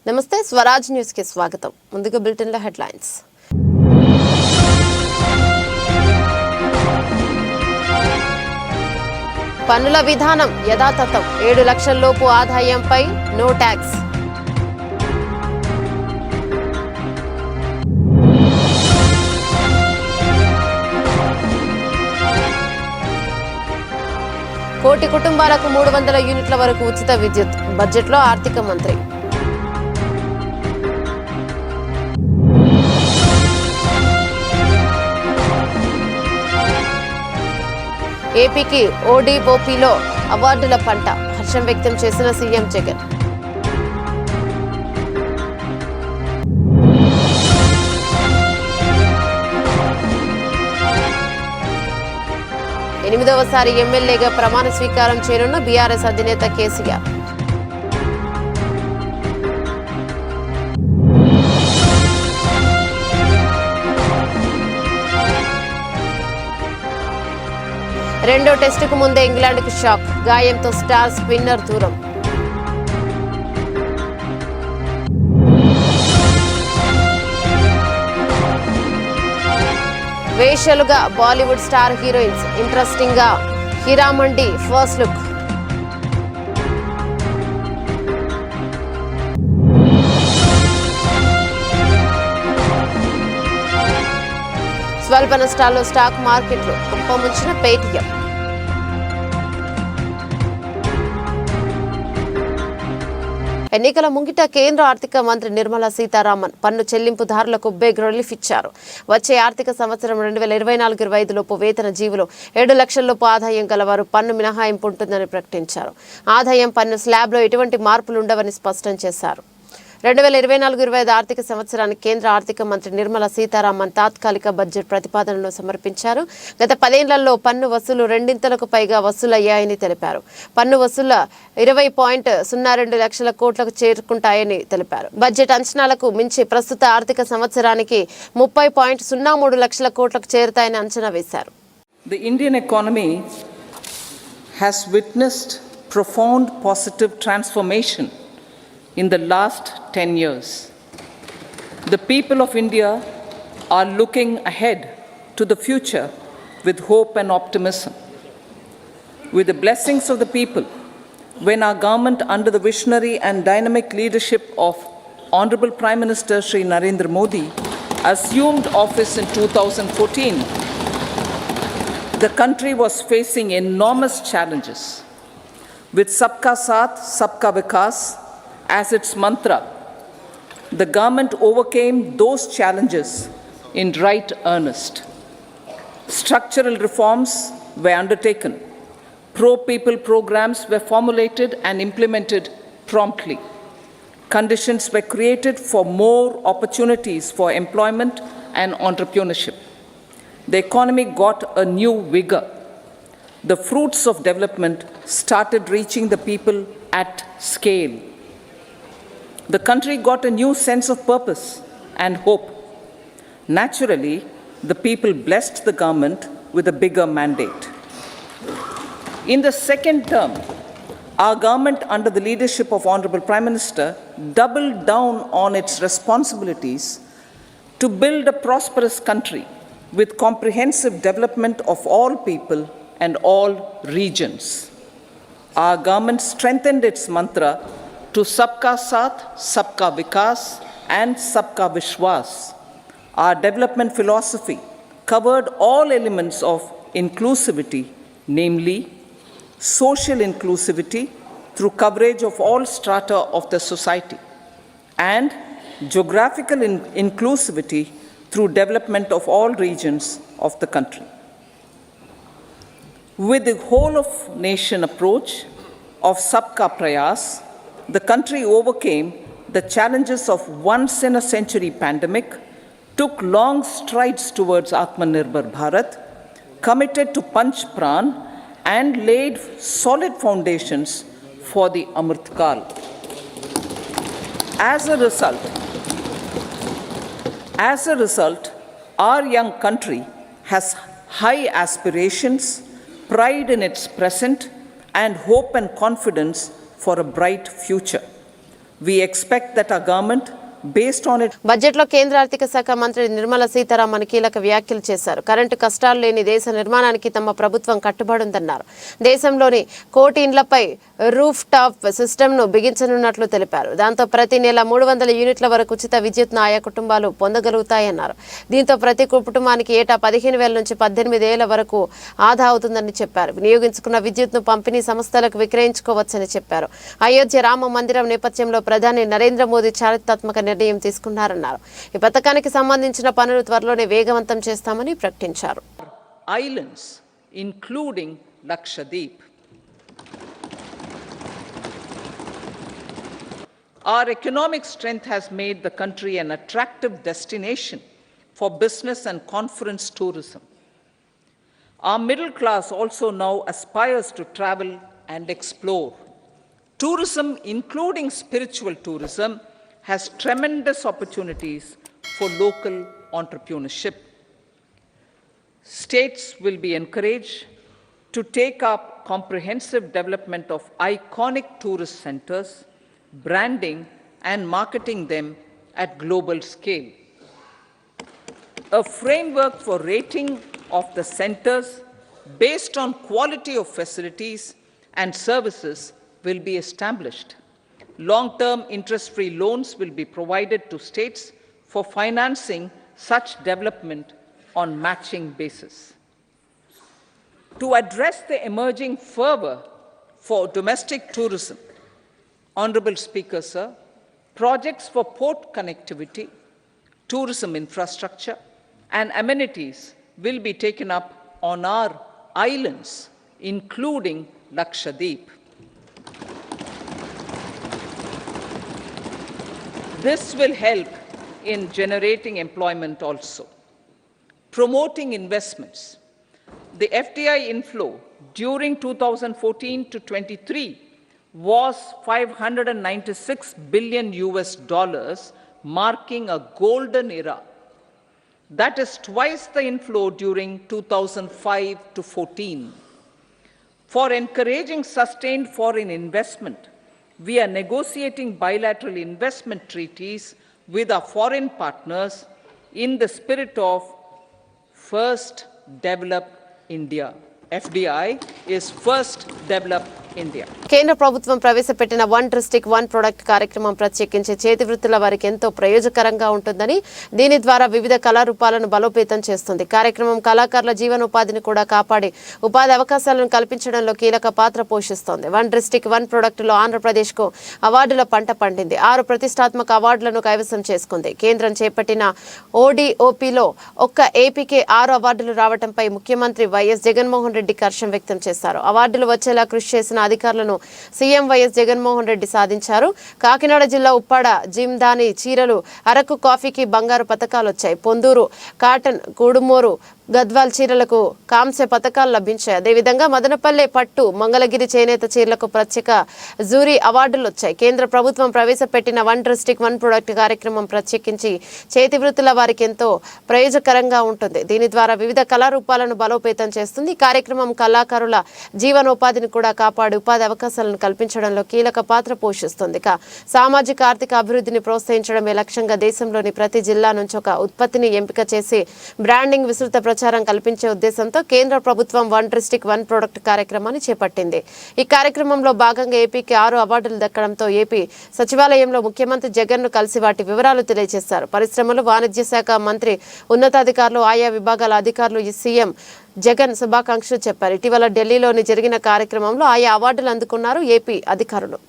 నమస్తే స్వరాజ్ న్యూస్ కి స్వాగతం. ముందుగా బులెటిన్ లో హెడ్లైన్స్. పన్నుల విధానం యథాతథం, 7 లక్షల లోపు ఆదాయంపై నో ట్యాక్స్. కోటి కుటుంబాలకు 300 యూనిట్ల వరకు ఉచిత విద్యుత్. బడ్జెట్లో ఆర్థిక మంత్రి. ఏపీకి ఓడిఓపీలో అవార్డుల పంట, హర్షం వ్యక్తం చేసిన సీఎం జగన్. ఎనిమిదవసారి ఎమ్మెల్యేగా ప్రమాణ స్వీకారం చేయనున్న బీఆర్ఎస్ అధినేత కేసీఆర్. రెండో టెస్టుకు ముందే ఇంగ్లాండ్కు షాక్, గాయంతో స్టార్ స్పిన్నర్ దూరం. వేశ్యలుగా బాలీవుడ్ స్టార్ హీరోయిన్స్, ఇంట్రెస్టింగ్ గా హీరామండి ఫస్ట్ లుక్. స్వల్ప నష్టాల్లో స్టాక్ మార్కెట్లు, కుప్పముంచిన పేటీఎం. ఎన్నికల ముంగిట కేంద్ర ఆర్థిక మంత్రి నిర్మలా సీతారామన్ పన్ను చెల్లింపుదారులకు బిగ్ రిలీఫ్ ఇచ్చారు. వచ్చే ఆర్థిక సంవత్సరం 2024-25 లోపు వేతన జీవులు 7 లక్షల లోపు ఆదాయం గలవారు పన్ను మినహాయింపు ఉంటుందని ప్రకటించారు. ఆదాయం పన్ను స్లాబ్లో ఎటువంటి మార్పులు ఉండవని స్పష్టం చేశారు. 2024-25 ఆర్థిక సంవత్సరానికి కేంద్ర ఆర్థిక మంత్రి నిర్మలా సీతారామన్ తాత్కాలిక బడ్జెట్ ప్రతిపాదనను సమర్పించారు. గత 10 ఏళ్లలో పన్ను వసూలు రెండింతలకు పైగా వసూలయ్యాయని తెలిపారు. పన్ను వసూళ్ల 20.02 లక్షల కోట్లకు చేరుకుంటాయని తెలిపారు. బడ్జెట్ అంచనాలకు మించి ప్రస్తుత ఆర్థిక సంవత్సరానికి 30.03 లక్షల కోట్లకు చేరుతాయని అంచనా వేశారు. The Indian economy has witnessed profound positive transformation in the last 10 years. The people of India are looking ahead to the future with hope and optimism. With the blessings of the people, when our government under the visionary and dynamic leadership of Honorable Prime Minister Shri Narendra Modi assumed office in 2014, the country was facing enormous challenges. With Sabka Saath, Sabka Vikas as its mantra, the government overcame those challenges in right earnest. Structural reforms were undertaken. Pro-people programs were formulated and implemented promptly. Conditions were created for more opportunities for employment and entrepreneurship. The economy got a new vigor. The fruits of development started reaching the people at scale. The country got a new sense of purpose and hope. Naturally, the people blessed the government with a bigger mandate. In the second term, our government under the leadership of Honorable Prime Minister doubled down on its responsibilities to build a prosperous country with comprehensive development of all people and all regions. Our government strengthened its mantra to Sabka Saath, Sabka Vikas and Sabka Vishwas. Our development philosophy covered all elements of inclusivity, namely social inclusivity through coverage of all strata of the society, and geographical inclusivity through development of all regions of the country. With the whole of nation approach of Sabka Prayas, the country overcame the challenges of once-in-a-century pandemic, took long strides towards Atmanirbhar Bharat, committed to Panch Pran, and laid solid foundations for the Amrit Kal. As a result, our young country has high aspirations, pride in its present, and hope and confidence for a bright future. We expect that our government, based on its బడ్జెట్లో కేంద్ర ఆర్థిక శాఖ మంత్రి నిర్మలా సీతారామన్ కీలక వ్యాఖ్యలు చేశారు. Current కష్టాలు లేని దేశ నిర్మాణానికి తమ ప్రభుత్వం కట్టుబడిందన్నారు. దేశంలోని 1 కోటి ఇండ్లపై రూఫ్ టాప్ సిస్టమ్ను బిగించనున్నట్లు తెలిపారు. దాంతో ప్రతి నెల 300 యూనిట్ల వరకు ఉచిత విద్యుత్ను ఆయా కుటుంబాలు పొందగలుగుతాయన్నారు. దీంతో ప్రతి కుటుంబానికి ఏటా 15,000 నుంచి 18,000 వరకు ఆదా అవుతుందని చెప్పారు. వినియోగించుకున్న విద్యుత్ను పంపిణీ సంస్థలకు విక్రయించుకోవచ్చని చెప్పారు. అయోధ్య రామ మందిరం నేపథ్యంలో ప్రధాని నరేంద్ర మోదీ చారిత్రాత్మక నిర్ణయం తీసుకున్నారన్నారు. ఈ పథకానికి సంబంధించిన పనులు త్వరలోనే వేగవంతం చేస్తామని ప్రకటించారు. islands, including Lakshadweep. Our economic strength has made the country an attractive destination for business and conference tourism. Our middle class also now aspires to travel and explore. Tourism, including spiritual tourism, has tremendous opportunities for local entrepreneurship. States will be encouraged to take up comprehensive development of iconic tourist centers, branding and marketing them at global scale. A framework for rating of the centers based on quality of facilities and services will be established. Long-term interest-free loans will be provided to states for financing such development on matching basis. To address the emerging fervor for domestic tourism, Honorable Speaker, sir, projects for port connectivity, tourism infrastructure, and amenities will be taken up on our islands, including Lakshadweep. This will help in generating employment also. Promoting investments. The FDI inflow during 2014 to 23 was $596 billion, marking a golden era. That is twice the inflow during 2005 to 14. For encouraging sustained foreign investment, we are negotiating bilateral investment treaties with our foreign partners in the spirit of First Develop India. FDI is First Develop India. కేంద్ర ప్రభుత్వం ప్రవేశపెట్టిన 1 district 1 product కార్యక్రమం ప్రత్యేకించి చేతి వృత్తుల వారికి ఎంతో ప్రయోజకరంగా ఉంటుందని, దీని ద్వారా వివిధ కళారూపాలను బలోపేతం చేస్తుంది. కార్యక్రమం కళాకారుల జీవనోపాధిని కూడా కాపాడి ఉపాధి అవకాశాలను కల్పించడంలో కీలక పాత్ర పోషిస్తోంది. 1 డిస్ట్రిక్ట్ 1 ప్రొడక్టులో ఆంధ్రప్రదేశ్కు అవార్డుల పంట పండింది. 6 ప్రతిష్టాత్మక అవార్డులను కైవసం చేసుకుంది. కేంద్రం చేపట్టిన ODOPలో ఒక్క ఏపీకే 6 అవార్డులు రావడంపై ముఖ్యమంత్రి వైఎస్ జగన్మోహన్ రెడ్డి హర్షం వ్యక్తం చేశారు. అవార్డులు వచ్చేలా కృషి చేసిన అధికారులను సీఎం వైఎస్ జగన్మోహన్ రెడ్డి సాధించారు. కాకినాడ జిల్లా ఉప్పాడ జిమ్దాని చీరలు, అరకు కాఫీకి బంగారు పతకాలు వచ్చాయి. పొందూరు కాటన్, కుడుమూరు గద్వాల్ చీరలకు కాంస్య పతకాలు లభించాయి. అదేవిధంగా మదనపల్లె పట్టు, మంగళగిరి చేనేత చీరలకు ప్రత్యేక జూరీ అవార్డులు వచ్చాయి. కేంద్ర ప్రభుత్వం ప్రవేశపెట్టిన 1 డిస్ట్రిక్ట్ 1 ప్రొడక్ట్ కార్యక్రమం ప్రత్యేకించి చేతి వృత్తుల వారికి ఎంతో ప్రయోజకరంగా ఉంటుంది. దీని ద్వారా వివిధ కళారూపాలను బలోపేతం చేస్తుంది. ఈ కార్యక్రమం కళాకారుల జీవనోపాధిని కూడా కాపాడి ఉపాధి అవకాశాలను కల్పించడంలో కీలక పాత్ర పోషిస్తుంది. సామాజిక ఆర్థిక అభివృద్ధిని ప్రోత్సహించడమే లక్ష్యంగా దేశంలోని ప్రతి జిల్లా నుంచి ఒక ఉత్పత్తిని ఎంపిక చేసి బ్రాండింగ్, విస్తృత ప్రచారం కల్పించే ఉద్దేశంతో కేంద్ర ప్రభుత్వం 1 డిస్ట్రిక్ట్ 1 ప్రొడక్ట్ కార్యక్రమాన్ని చేపట్టింది. ఈ కార్యక్రమంలో భాగంగా ఏపీకి 6 అవార్డులు దక్కడంతో ఏపీ సచివాలయంలో ముఖ్యమంత్రి జగన్ను కలిసి వాటి వివరాలు తెలియజేశారు. పరిశ్రమలు, వాణిజ్య శాఖ మంత్రి, ఉన్నతాధికారులు, ఆయా విభాగాల అధికారులు ఈ సీఎం జగన్ శుభాకాంక్షలు చెప్పారు. ఇటీవల ఢిల్లీలోని జరిగిన కార్యక్రమంలో ఆయా అవార్డులు అందుకున్నారు ఏపీ అధికారులు.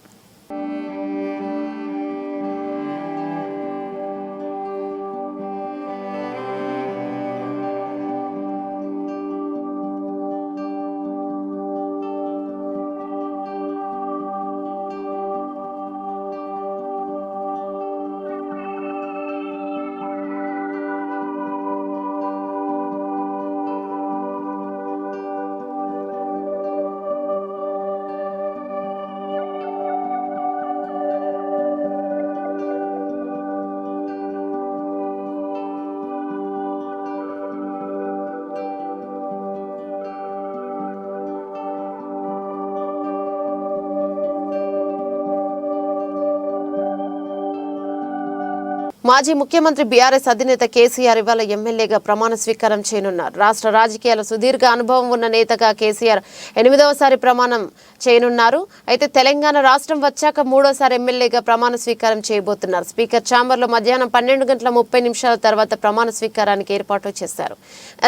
మాజీ ముఖ్యమంత్రి బీఆర్ఎస్ అధినేత కేసీఆర్ ఇవాళ ఎమ్మెల్యేగా ప్రమాణ స్వీకారం చేయనున్నారు. రాష్ట్ర రాజకీయాల సుదీర్ఘ అనుభవం ఉన్న నేతగా కేసీఆర్ 8వసారి ప్రమాణం చేయనున్నారు. అయితే తెలంగాణ రాష్ట్రం వచ్చాక 3వసారి ఎమ్మెల్యేగా ప్రమాణ స్వీకారం చేయబోతున్నారు. స్పీకర్ ఛాంబర్లో మధ్యాహ్నం 12:30 తర్వాత ప్రమాణ స్వీకారానికి ఏర్పాట్లు చేశారు.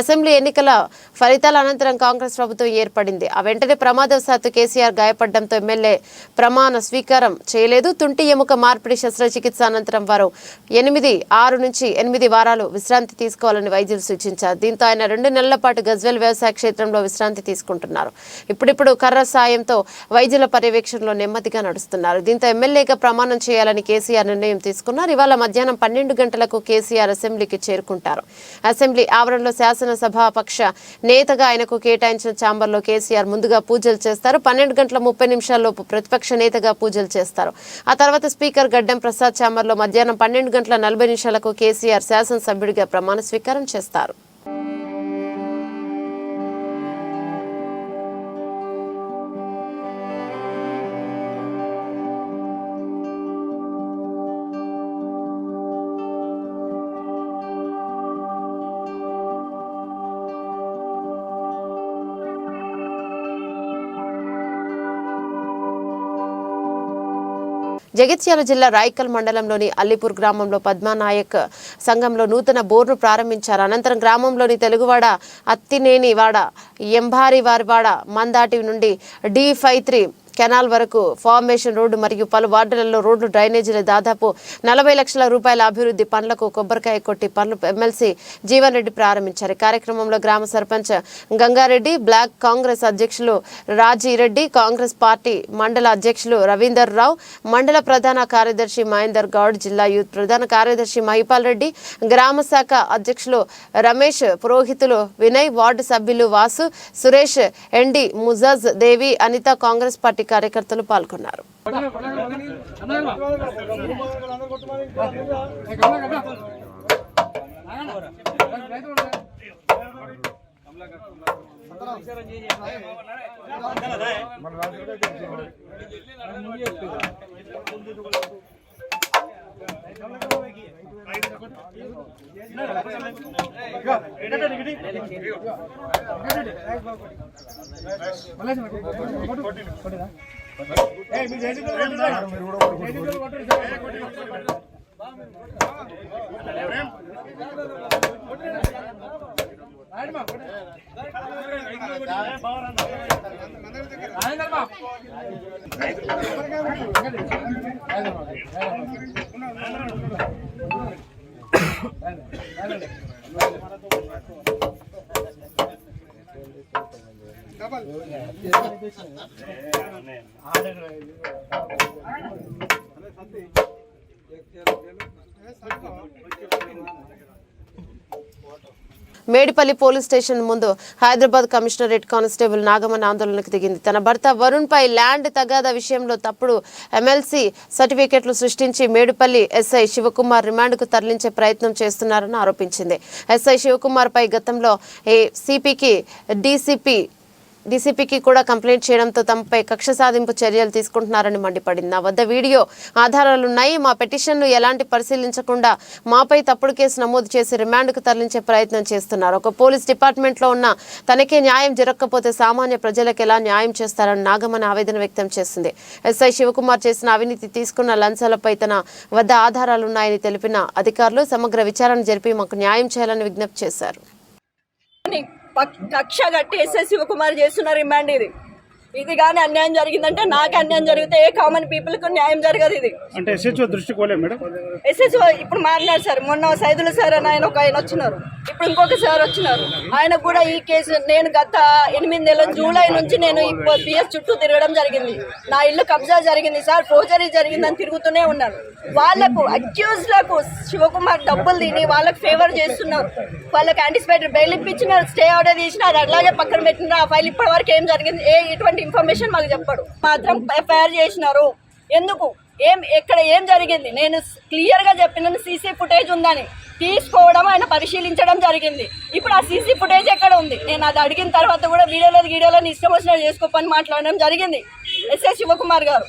అసెంబ్లీ ఎన్నికల ఫలితాల అనంతరం కాంగ్రెస్ ప్రభుత్వం ఏర్పడింది. ఆ వెంటనే ప్రమాదవశాత్తు కేసీఆర్ గాయపడడంతో ఎమ్మెల్యే ప్రమాణ స్వీకారం చేయలేదు. తుంటి ఎముక మార్పిడి శస్త్రచికిత్స అనంతరం వారు 6 నుంచి 8 వారాలు విశ్రాంతి తీసుకోవాలని వైద్యులు సూచించారు. దీంతో ఆయన 2 నెలల పాటు గజ్వేల్ వ్యవసాయ క్షేత్రంలో విశ్రాంతి తీసుకుంటున్నారు. ఇప్పుడిప్పుడు కర్ర సాయంతో వైద్యుల పర్యవేక్షణలో నెమ్మదిగా నడుస్తున్నారు. దీంతో ఎమ్మెల్యేగా ప్రమాణం చేయాలని కేసీఆర్ నిర్ణయం తీసుకున్నారు. ఇవాళ మధ్యాహ్నం 12 గంటలకు కేసీఆర్ అసెంబ్లీకి చేరుకుంటారు. అసెంబ్లీ ఆవరణలో శాసనసభాపక్ష నేతగా ఆయనకు కేటాయించిన ఛాంబర్లో కేసీఆర్ ముందుగా పూజలు చేస్తారు. 12:30 ప్రతిపక్ష నేతగా పూజలు చేస్తారు. ఆ తర్వాత స్పీకర్ గడ్డం ప్రసాద్ ఛాంబర్లో మధ్యాహ్నం 12:40 కేసీఆర్ శాసనసభ్యుడిగా ప్రమాణ స్వీకారం చేస్తారు. జగిత్యాల జిల్లా రాయికల్ మండలంలోని అల్లిపూర్ గ్రామంలో పద్మానాయక్ సంఘంలో నూతన బోర్ను ప్రారంభించారు. అనంతరం గ్రామంలోని తెలుగువాడ, అత్తినేనివాడ, ఎంబారివారివాడ, మందాటి నుండి D53 కెనాల్ వరకు ఫార్మేషన్ రోడ్డు మరియు పలు వార్డులలో రోడ్లు, డ్రైనేజీలు దాదాపు 40 లక్షల రూపాయల అభివృద్ధి పనులకు కొబ్బరికాయ కొట్టి పనులు ఎమ్మెల్సీ జీవన్ రెడ్డి ప్రారంభించారు. కార్యక్రమంలో గ్రామ సర్పంచ్ గంగారెడ్డి, బ్లాక్ కాంగ్రెస్ అధ్యక్షులు రాజీరెడ్డి, కాంగ్రెస్ పార్టీ మండల అధ్యక్షులు రవీందర్ రావు, మండల ప్రధాన కార్యదర్శి మహేందర్ గౌడ్, జిల్లా యూత్ ప్రధాన కార్యదర్శి మహిపాల్ రెడ్డి, గ్రామ శాఖ అధ్యక్షులు రమేష్, పురోహితులు వినయ్, వార్డు సభ్యులు వాసు, సురేష్, ఎండి ముజాజ్, దేవి, అనిత, కాంగ్రెస్ పార్టీ కార్యకర్తలు పాల్గొన్నారు. మేడిపల్లి పోలీస్ స్టేషన్ ముందు హైదరాబాద్ కమిషనరేట్ కానిస్టేబుల్ నాగమన్ ఆందోళనకు దిగింది. తన భర్త వరుణ్ పై ల్యాండ్ తగాదా విషయంలో తప్పుడు ఎమ్మెల్సీ సర్టిఫికెట్లు సృష్టించి మేడిపల్లి ఎస్ఐ శివకుమార్ రిమాండ్కు తరలించే ప్రయత్నం చేస్తున్నారని ఆరోపించింది. ఎస్ఐ శివకుమార్ పై గతంలో డీసీపీకి కూడా కంప్లైంట్ చేయడంతో తమపై కక్ష సాధింపు చర్యలు తీసుకుంటున్నారని మండిపడింది. నా వద్ద వీడియో ఆధారాలున్నాయి. మా పిటిషన్ను ఎలాంటి పరిశీలించకుండా మాపై తప్పుడు కేసు నమోదు చేసి రిమాండ్కు తరలించే ప్రయత్నం చేస్తున్నారు. ఒక పోలీస్ డిపార్ట్మెంట్లో ఉన్న తనకే న్యాయం జరగకపోతే సామాన్య ప్రజలకు ఎలా న్యాయం చేస్తారని నాగమని ఆవేదన వ్యక్తం చేసింది. ఎస్ఐ శివకుమార్ చేసిన అవినీతి, తీసుకున్న లంచాలపై తన వద్ద ఆధారాలున్నాయని తెలిపిన అధికారులు సమగ్ర విచారణ జరిపి మాకు న్యాయం చేయాలని విజ్ఞప్తి చేశారు. కక్ష కట్టి ఎస్ఐ శివకుమార్ చేస్తున్న రిమాండ్ ఇది కానీ అన్యాయం జరిగిందంటే నాకు అన్యాయం జరిగితే ఏ కామన్ పీపుల్ కు న్యాయం జరగదు. ఇది అంటే ఎస్హెచ్ఓ దృష్టికి పోలేదు మేడం. ఎస్హెచ్ఓ ఇప్పుడు మారినారు సార్. మొన్న సైదుల సార్ అని ఆయన వచ్చినారు, ఇప్పుడు ఇంకొక సార్ వచ్చినారు. ఆయన కూడా ఈ కేసు నేను గత 8 నెలల జూలై నుంచి నేను పిఎస్ చుట్టూ తిరగడం జరిగింది. నా ఇల్లు కబ్జా జరిగింది సార్, ఫోర్జరీ జరిగిందని తిరుగుతూనే ఉన్నాను. వాళ్ళకు అక్యూజ్లకు శివకుమార్ డబ్బులు తిని వాళ్ళకి ఫేవర్ చేస్తున్నారు. వాళ్ళకి యాంటిసిపేటరీ బెయిల్ ఇప్పించిన, స్టే ఆర్డర్ చేసిన, అది అట్లాగే పక్కన పెట్టిన. ఆ ఫైల్ ఇప్పటి వరకు ఏం జరిగింది, ఇటువంటి ఇన్ఫర్మేషన్ మాకు చెప్పడు. మాత్రం ఎఫ్ఐఆర్ చేసినారు. ఎందుకు, ఎక్కడ ఏం జరిగింది నేను క్లియర్ గా చెప్పిన. సీసీ ఫుటేజ్ ఉందని తీసుకోవడం, ఆయన పరిశీలించడం జరిగింది. ఇప్పుడు ఆ సీసీ ఫుటేజ్ ఎక్కడ ఉంది? నేను అది అడిగిన తర్వాత కూడా వీడియోలో ఇష్టం వచ్చినట్టు చేసుకోపని మాట్లాడడం జరిగింది ఎస్ఐ శివకుమార్ గారు.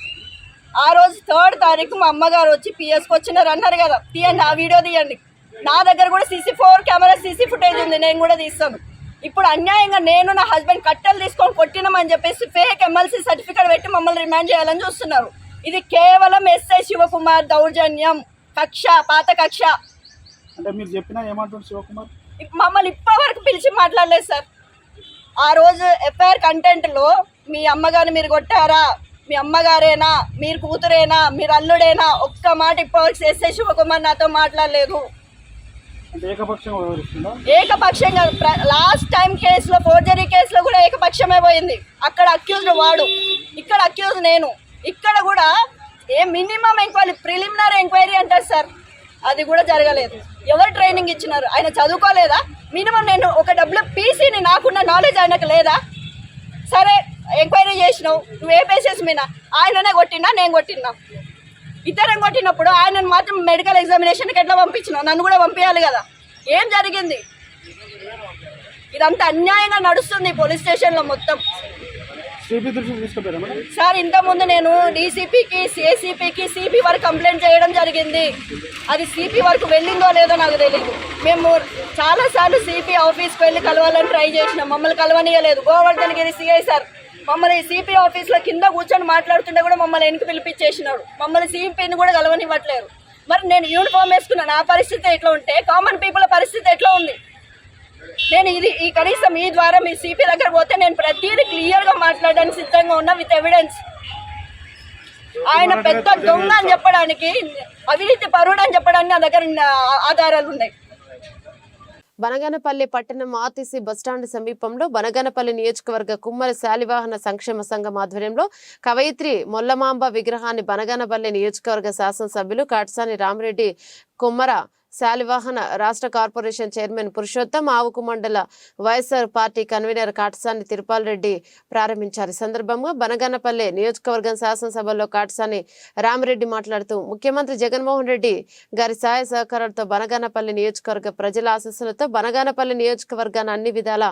ఆ రోజు 3rd తారీఖు మా అమ్మగారు వచ్చి పిఎస్కి వచ్చినారు అన్నారు కదా, తీయండి ఆ వీడియో తీయండి. నా దగ్గర కూడా సీసీ ఫుటేజ్ ఉంది, నేను కూడా తీస్తాను. ఇప్పుడు అన్యాయంగా నేను నా హస్బెండ్ కట్టెలు తీసుకొని కొట్టినామని చెప్పేసి ఫేక్ ఎమ్మెల్సీ సర్టిఫికేట్ పెట్టి మమ్మల్ని రిమాండ్ చేయాలని చూస్తున్నారు. ఇది కేవలం ఎస్ఐ శివకుమార్ దౌర్జన్యం, కక్ష, పాత కక్ష. అంటే మీరు చెప్పినా ఏమంటారు శివకుమార్? మమ్మల్ని ఇప్పటివరకు పిలిచి మాట్లాడలేదు సార్. ఆ రోజు ఎఫ్ఐఆర్ కంటెంట్లో మీ అమ్మగారిని మీరు కొట్టారా, మీ అమ్మగారేనా, మీరు కూతురేనా, మీరు అల్లుడేనా, ఒక్క మాట ఇప్పటివరకు ఎస్ఐ శివకుమార్ నాతో మాట్లాడలేదు. ఏకపక్షంగా లాస్ట్ టైం కేసులో, ఫోర్జరీ కేసులో కూడా ఏకపక్షమే పోయింది. అక్కడ అక్యూజ్డ్ వాడు, ఇక్కడ అక్యూజ్ నేను. ఇక్కడ కూడా మినిమం ఎంక్వైరీ, ప్రిలిమినరీ ఎంక్వైరీ అంటారు సార్, అది కూడా జరగలేదు. ఎవరు ట్రైనింగ్ ఇచ్చినారు? ఆయన చదువుకోలేదా? మినిమం నేను ఒక WPCని నాకున్న నాలెడ్జ్ ఆయనకు లేదా? సరే ఎంక్వైరీ చేసినావు, నువ్వు ఏ బేసిస్ మీద? ఆయననే కొట్టినా, నేను కొట్టినా, ఇతరం కొట్టినప్పుడు ఆయనను మాత్రం మెడికల్ ఎగ్జామినేషన్కి ఎట్లా పంపించినావు? నన్ను కూడా పంపించాలి కదా. ఏం జరిగింది? ఇదంతా అన్యాయంగా నడుస్తుంది పోలీస్ స్టేషన్లో మొత్తం. సార్ ఇంతకుముందు నేను డీసీపీకి, ఏసీపీకి, సిపి వరకు కంప్లైంట్ చేయడం జరిగింది. అది సిపి వరకు వెళ్ళిందో లేదో నాకు తెలియదు. మేము చాలాసార్లు సిపి ఆఫీస్కి వెళ్ళి కలవాలని ట్రై చేసినాం, మమ్మల్ని కలవనీయలేదు. గోవర్ధనగిరి సిఐ సార్ మమ్మల్ని సిపి ఆఫీస్లో కింద కూర్చొని మాట్లాడుతుంటే కూడా మమ్మల్ని వెనక్కి పిలిపించేసినాడు. మమ్మల్ని సిపిని కూడా కలవనివ్వట్లేరు. మరి నేను యూనిఫామ్ వేసుకున్నాను, నా పరిస్థితి ఎట్లా ఉంటే కామన్ పీపుల్ పరిస్థితి ఎట్లా ఉంది? నేను ఈ కనీసం ఈ ద్వారా మీ సిపి దగ్గర పోతే నేను ప్రతిదీ క్లియర్గా మాట్లాడడానికి సిద్ధంగా ఉన్నా, విత్ ఎవిడెన్స్. ఆయన పెద్ద దొంగ అని చెప్పడానికి, అవినీతి పరుడు అని చెప్పడానికి నా దగ్గర ఆధారాలు ఉన్నాయి. బనగానపల్లి పట్టణం ఆర్టీసీ బస్టాండ్ సమీపంలో బనగానపల్లి నియోజకవర్గ కుమ్మరి శాలివాహన సంక్షేమ సంఘం ఆధ్వర్యంలో కవయిత్రి మొల్లమాంబ విగ్రహాన్ని బనగానపల్లి నియోజకవర్గ శాసనసభ్యులు కాటసాని రామిరెడ్డి కుమ్మర శాలివాహన రాష్ట్ర కార్పొరేషన్ చైర్మన్ పురుషోత్తం, ఆవుకు మండల వైఎస్ఆర్ పార్టీ కన్వీనర్ కాటసాని తిరుపాల్ రెడ్డి ప్రారంభించారు. ఈ సందర్భంగా బనగానపల్లి నియోజకవర్గం శాసనసభలో కాటసాని రామిరెడ్డి మాట్లాడుతూ, ముఖ్యమంత్రి జగన్మోహన్ రెడ్డి గారి సహాయ సహకారాలతో బనగానపల్లి నియోజకవర్గ ప్రజల ఆశీస్సులతో బనగానపల్లి నియోజకవర్గాన్ని అన్ని విధాల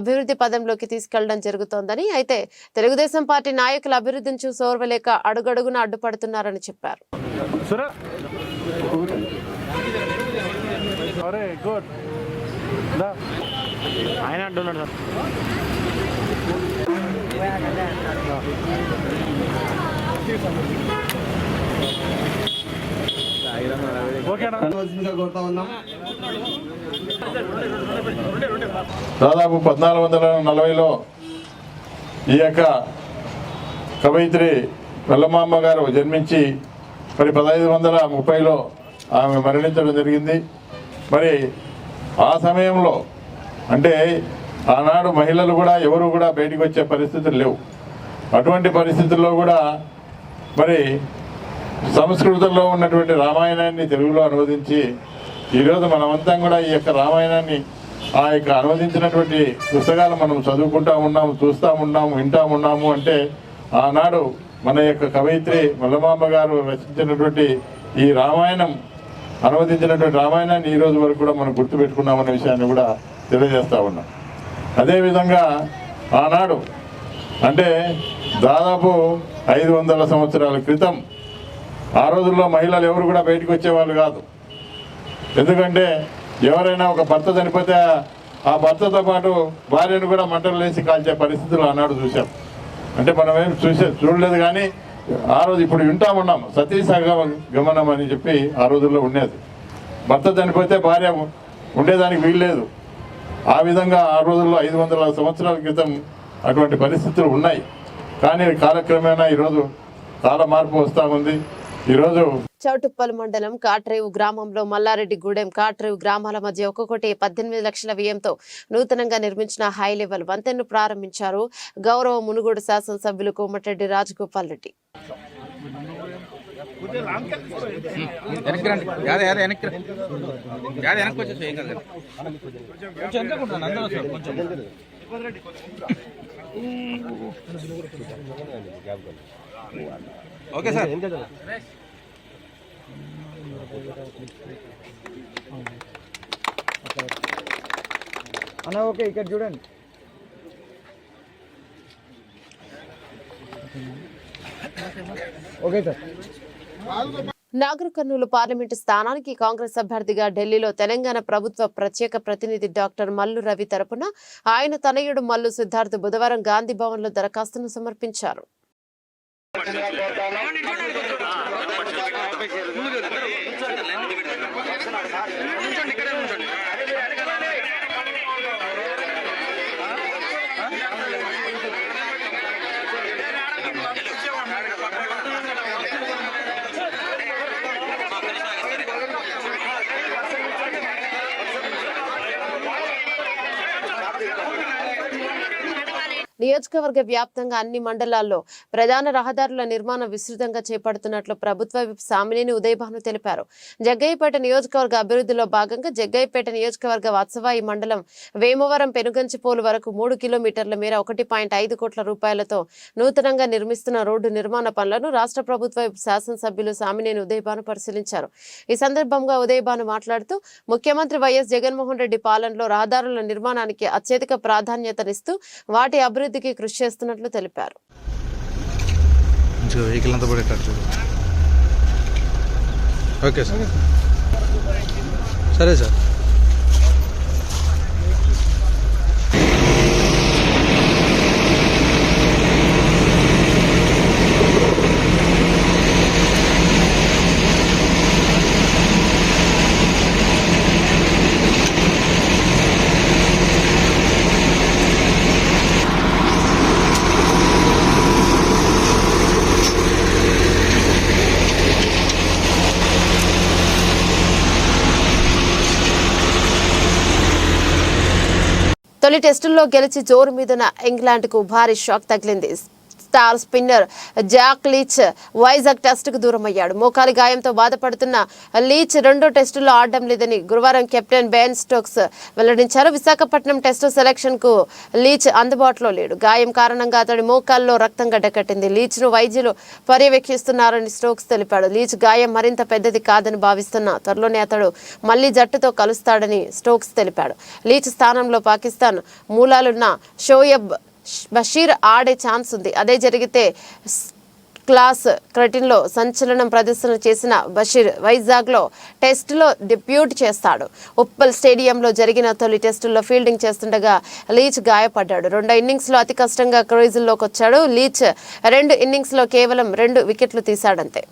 అభివృద్ధి పదంలోకి తీసుకెళ్లడం జరుగుతోందని, అయితే తెలుగుదేశం పార్టీ నాయకుల అభివృద్ధిని చూసి ఓర్వలేక అడుగడుగున అడ్డుపడుతున్నారని చెప్పారు. అరే గుడ్ ఆయన అంటున్నాడు సార్. దాదాపు 1440లో ఈ యొక్క కవయిత్రి మొల్లమాంబ గారు జన్మించి మరి 1530లో ఆమె మరణించడం జరిగింది. మరి ఆ సమయంలో అంటే ఆనాడు మహిళలు కూడా ఎవరు కూడా బయటికి వచ్చే పరిస్థితులు లేవు. అటువంటి పరిస్థితుల్లో కూడా మరి సంస్కృతంలో ఉన్నటువంటి రామాయణాన్ని తెలుగులో అనువదించి ఈరోజు మనమంతా కూడా ఈ యొక్క రామాయణాన్ని, ఆ యొక్క అనువదించినటువంటి పుస్తకాలు మనం చదువుకుంటా ఉన్నాము, చూస్తూ ఉన్నాము, వింటూ ఉన్నాము. అంటే ఆనాడు మన యొక్క కవయిత్రి మొల్లమాంబ గారు రచించినటువంటి ఈ రామాయణం, అనువదించినటువంటి రామాయణాన్ని ఈ రోజు వరకు కూడా మనం గుర్తుపెట్టుకున్నామనే విషయాన్ని కూడా తెలియజేస్తూ ఉన్నాం. అదేవిధంగా ఆనాడు అంటే దాదాపు 500 సంవత్సరాల క్రితం ఆ రోజుల్లో మహిళలు ఎవరు కూడా బయటకు వచ్చేవాళ్ళు కాదు. ఎందుకంటే ఎవరైనా ఒక భర్త చనిపోతే ఆ భర్తతో పాటు భార్యను కూడా మంటలు వేసి కాల్చే పరిస్థితులు ఆనాడు చూసాం. అంటే మనం ఏం చూడలేదు కానీ ఆ రోజు ఇప్పుడు వింటా ఉన్నాం, సతీ గమనం అని చెప్పి ఆ రోజుల్లో ఉండేది. భర్త చనిపోతే భార్య ఉండేదానికి వీల్లేదు. ఆ విధంగా ఆ రోజుల్లో 500 సంవత్సరాల క్రితం అటువంటి పరిస్థితులు ఉన్నాయి. కానీ కాలక్రమేణా ఈరోజు చాలా మార్పు వస్తూ ఉంది. ఈరోజు చౌటుప్పల్ మండలం కాట్రేవు గ్రామంలో మల్లారెడ్డిగూడెం కాట్రేవు గ్రామాల మధ్య ఒక్కొక్కటి 18 లక్షల వ్యయంతో నూతనంగా నిర్మించిన హై లెవెల్ వంతెనను ప్రారంభించారు గౌరవ మునుగోడు శాసనసభ్యులు కోమటిరెడ్డి రాజగోపాల్ రెడ్డి. Okay sir. అన్న ఓకే, ఇక్కడ చూడండి. Okay, sir. Nagarkurnool parliament స్థానానికి కాంగ్రెస్ అభ్యర్థిగా ఢిల్లీలో తెలంగాణ ప్రభుత్వ ప్రత్యేక ప్రతినిధి డాక్టర్ మల్లు రవి తరపున ఆయన తనయుడు మల్లు సిద్ధార్థ్ బుధవారం గాంధీ భవన్లో దరఖాస్తును సమర్పించారు. నియోజకవర్గ వ్యాప్తంగా అన్ని మండలాల్లో ప్రధాన రహదారుల నిర్మాణం విస్తృతంగా చేపడుతున్నట్లు ప్రభుత్వ విప్ సామినేని ఉదయభాను తెలిపారు. జగ్గయ్యపేట నియోజకవర్గ అభివృద్ధిలో భాగంగా జగ్గయ్యపేట నియోజకవర్గ వత్సవాయి మండలం వేమవరం పెనుగంచిపోలు వరకు 3 కిలోమీటర్ల మేర 1.5 కోట్ల రూపాయలతో నూతనంగా నిర్మిస్తున్న రోడ్డు నిర్మాణ పనులను రాష్ట్ర ప్రభుత్వ విప్ శాసనసభ్యులు సామినేని ఉదయభాను పరిశీలించారు. ఈ సందర్భంగా ఉదయభాను మాట్లాడుతూ ముఖ్యమంత్రి వైఎస్ జగన్మోహన్ రెడ్డి పాలనలో రహదారుల నిర్మాణానికి అత్యధిక ప్రాధాన్యతనిస్తూ వాటి అభివృద్ధికి కృషి చేస్తున్నట్లు తెలిపారు. ఓకే సార్, సరే సార్. తొలి టెస్టుల్లో గెలిచి జోరు మీదున్న ఇంగ్లాండ్కు భారీ షాక్ తగిలింది. Star spinner Jack Leach Vizag టెస్టుకు దూరమయ్యాడు. మోకాలి గాయంతో బాధపడుతున్న లీచ్ రెండో టెస్టుల్లో ఆడడం లేదని గురువారం కెప్టెన్ బెన్ స్టోక్స్ వెల్లడించారు. విశాఖపట్నం టెస్టు సెలక్షన్ కు లీచ్ అందుబాటులో లేడు. గాయం కారణంగా అతడి మోకాల్లో రక్తం గడ్డకట్టింది. లీచ్ ను వైద్యులు పర్యవేక్షిస్తున్నారని స్టోక్స్ తెలిపాడు. లీచ్ గాయం మరింత పెద్దది కాదని భావిస్తున్నా త్వరలోనే అతడు మళ్లీ జట్టుతో కలుస్తాడని స్టోక్స్ తెలిపాడు. లీచ్ స్థానంలో పాకిస్తాన్ మూలాలున్న షోయబ్ బషీర్ ఆడే ఛాన్స్ ఉంది. అదే జరిగితే క్లాస్ క్రికెట్లో సంచలనం ప్రదర్శన చేసిన బషీర్ వైజాగ్లో టెస్టులో డెబ్యూట్ చేస్తాడు. ఉప్పల్ స్టేడియంలో జరిగిన తొలి టెస్టుల్లో ఫీల్డింగ్ చేస్తుండగా లీచ్ గాయపడ్డాడు. రెండో ఇన్నింగ్స్లో అతి కష్టంగా క్రీజుల్లోకి వచ్చాడు. లీచ్ 2 ఇన్నింగ్స్లో కేవలం 2 వికెట్లు తీశాడంతే.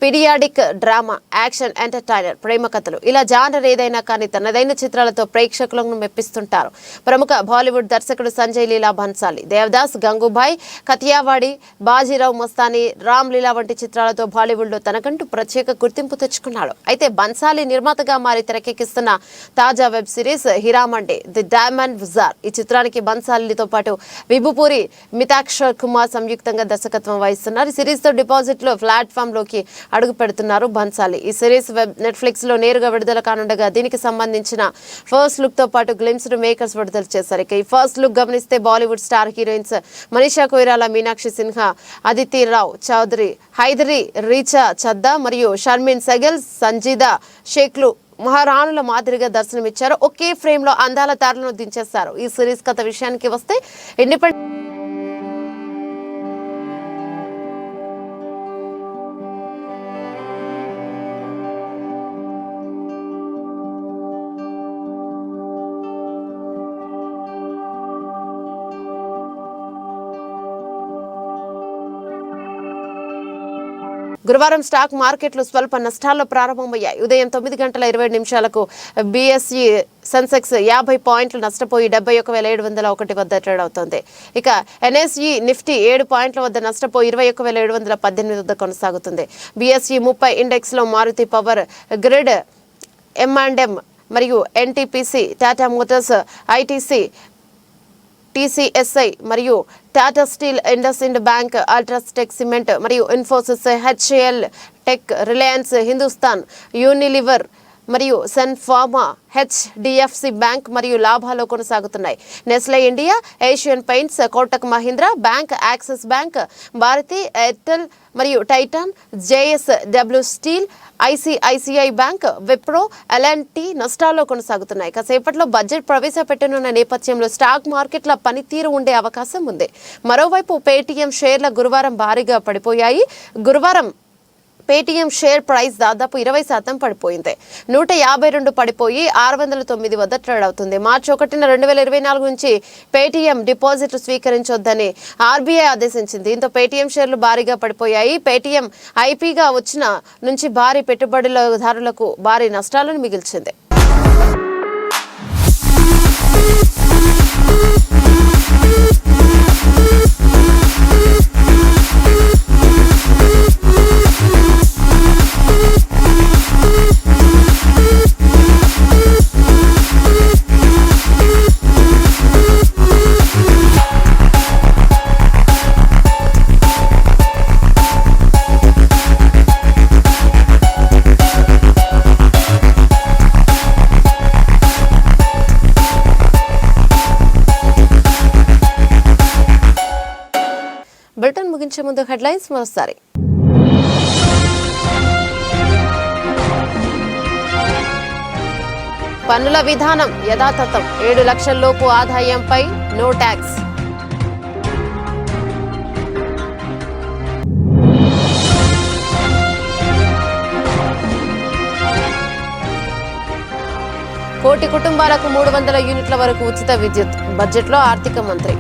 పీరియాడిక్ డ్రామా, యాక్షన్, ఎంటర్టైనర్, ప్రేమ కథలు ఇలా జానర్ ఏదైనా కానీ తనదైన చిత్రాలతో ప్రేక్షకులను మెప్పిస్తుంటారు ప్రముఖ బాలీవుడ్ దర్శకుడు సంజయ్ లీలా బన్సాలి. దేవదాస్, గంగూబాయ్, కతియావాడి, బాజీరావు మస్తానీ, రామ్ లీలా వంటి చిత్రాలతో బాలీవుడ్లో తనకంటూ ప్రత్యేక గుర్తింపు తెచ్చుకున్నాడు. అయితే బన్సాలి నిర్మాతగా మారి తెరకెక్కిస్తున్న తాజా web series Heeramandi the diamond bazaar. ఈ చిత్రానికి బన్సాలితో పాటు విభుపూరి, మితాక్షర్ కుమార్ సంయుక్తంగా దర్శకత్వం వహిస్తున్నారు. ఈ సిరీస్ తో డిపాజిట్ లో ప్లాట్ఫామ్ లోకి అడుగు పెడుతున్నారు బన్సాలి. ఈ సిరీస్ నెట్ఫ్లిక్స్ లో నేరుగా విడుదల కానుండగా దీనికి సంబంధించిన ఫస్ట్ లుక్ తో పాటు గ్లిమ్స్ ను మేకర్స్ విడుదల చేశారు. ఇక ఈ ఫస్ట్ లుక్ గమనిస్తే బాలీవుడ్ స్టార్ హీరోయిన్స్ మనీషా కొయిరాలా, మీనాక్షి సిన్హా, అదితి రావ్ చౌదరి, హైదరీ, రీచా చద్దా మరియు షర్మిన్ సెగల్, సంజీదా షేక్లు మహారాణుల మాదిరిగా దర్శనమిచ్చారు. ఒకే ఫ్రేమ్ లో అందాల తారలను దించేశారు. ఈ సిరీస్ కథ విషయానికి వస్తే ఇండిపెండెంట్ గురువారం స్టాక్ మార్కెట్లు స్వల్ప నష్టాల్లో ప్రారంభమయ్యాయి. ఉదయం 9:20 బీఎస్ఈ సెన్సెక్స్ 50 పాయింట్లు నష్టపోయి 71,701 వద్ద ట్రేడ్ అవుతోంది. ఇక ఎన్ఎస్ఈ నిఫ్టీ 7 పాయింట్ల వద్ద నష్టపోయి 21,718 వద్ద కొనసాగుతుంది. బీఎస్ఈ 30 ఇండెక్స్ లో మారుతి పవర్ గ్రిడ్, M&M మరియు NTPC, Tata motors, ITC, TCS మరియు Tata steel, IndusInd bank, UltraTech cement మరియు Infosys, HCL tech, Reliance, Hindustan Unilever, మరియు సన్ ఫార్మా, హెచ్డిఎఫ్సి బ్యాంక్ మరియు లాభాల్లో కొనసాగుతున్నాయి. Nestle India, Asian Paints, Kotak Mahindra bank, Axis bank, Bharti Airtel మరియు Titan, JSW steel, ICICI bank, Wipro, L and T నష్టాల్లో కొనసాగుతున్నాయి. కాసేపట్లో బడ్జెట్ ప్రవేశపెట్టనున్న నేపథ్యంలో స్టాక్ మార్కెట్ల పనితీరు ఉండే అవకాశం ఉంది. మరోవైపు పేటీఎం షేర్ల గురువారం భారీగా పడిపోయాయి. గురువారం పేటీఎం షేర్ ప్రైస్ దాదాపు 20% పడిపోయింది. 152 పడిపోయి 609 వద్ద ట్రేడ్ అవుతుంది. మార్చి 1, 2024 నుంచి పేటీఎం డిపాజిట్లు స్వీకరించొద్దని ఆర్బీఐ ఆదేశించింది. దీంతో పేటీఎం షేర్లు భారీగా పడిపోయాయి. పేటీఎం ఐపీగా వచ్చిన నుంచి భారీ పెట్టుబడిదారులకు భారీ నష్టాలను మిగిల్చింది. బులెటిన్ ముగించే ముందు హెడ్లైన్స్ మరోసారి. పన్నుల విధానం యథాతథం, 7 లక్షల లోపు ఆదాయంపై నో ట్యాక్స్. కోటి కుటుంబాలకు 300 యూనిట్ల వరకు ఉచిత విద్యుత్, బడ్జెట్లో ఆర్థిక మంత్రి.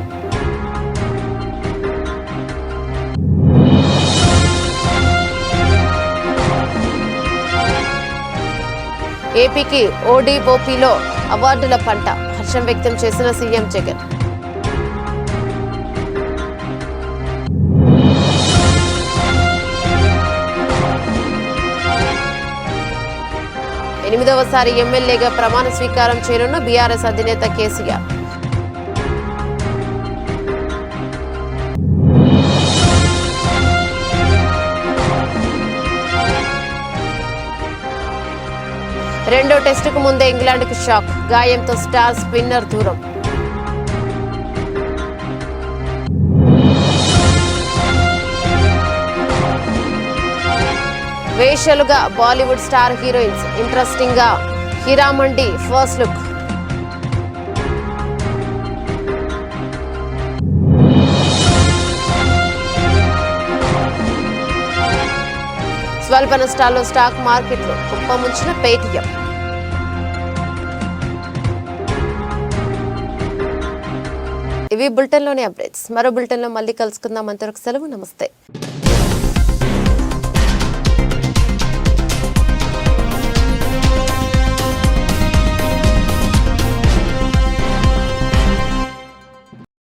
ఏపీకి ఓడిఓపీలో అవార్డుల పంట, హర్షం వ్యక్తం చేసిన సీఎం జగన్. ఎనిమిదవసారి ఎమ్మెల్యేగా ప్రమాణ స్వీకారం చేయనున్న బీఆర్ఎస్ అధినేత కేసీఆర్. రెండో టెస్టుకు ముందే ఇంగ్లాండ్కు షాక్, గాయంతో స్టార్ స్పిన్నర్ దూరం. వేషలుగా బాలీవుడ్ స్టార్ హీరోయిన్స్, ఇంట్రెస్టింగ్ గా హీరామండి ఫస్ట్ లుక్. స్వల్ప నష్టాల్లో స్టాక్ మార్కెట్లు, కుప్పముంచిన పేటీఎం. ఇవి బులెటిన్లోని అప్డేట్స్. మరో బులెటిన్లో మళ్ళీ కలుసుకుందాం. అంతవరకు సెలవు, నమస్తే.